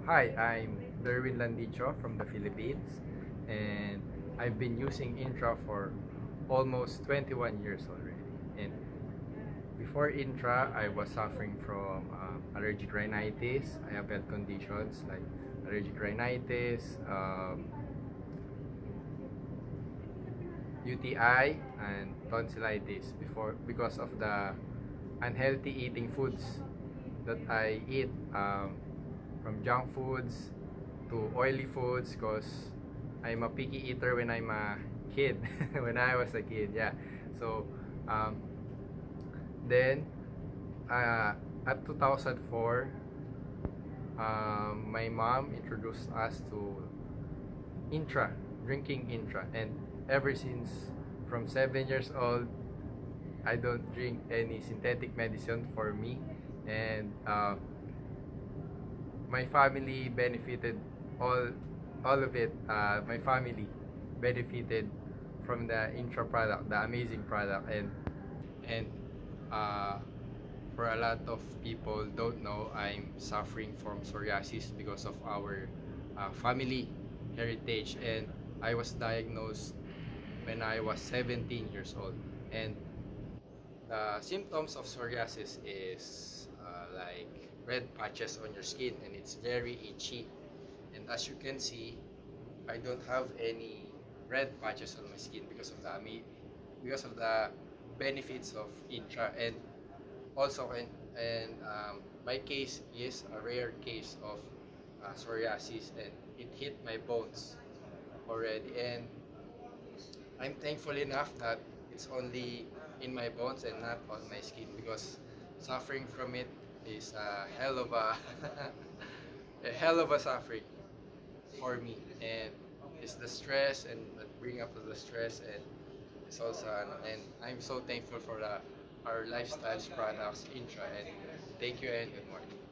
Hi, I'm Derwin Landicho from the Philippines, and I've been using Intra for almost 21 years already. And before Intra, I was suffering from allergic rhinitis. I have health conditions like allergic rhinitis, UTI, and tonsillitis before because of the unhealthy eating foods that I eat, from junk foods to oily foods, because I'm a picky eater when I'm a kid. When I was a kid, yeah. So um, then at 2004, my mom introduced us to Intra, drinking Intra, and ever since, from 7 years old, I don't drink any synthetic medicine for me, and my family benefited all of it. My family benefited from the Intra product, the amazing product, and uh, for a lot of people don't know, I'm suffering from psoriasis because of our family heritage, and I was diagnosed when I was 17 years old. And the symptoms of psoriasis is like red patches on your skin, and it's very itchy. And as you can see, I don't have any red patches on my skin because of the benefits of Intra. And also, my case is a rare case of psoriasis, and it hit my bones already. And I'm thankful enough that it's only in my bones and not on my skin, because suffering from it is a hell of a a hell of a suffering for me. And it's the stress and bring up the stress, and it's also and I'm so thankful for our lifestyles products Intra. And thank you and good morning.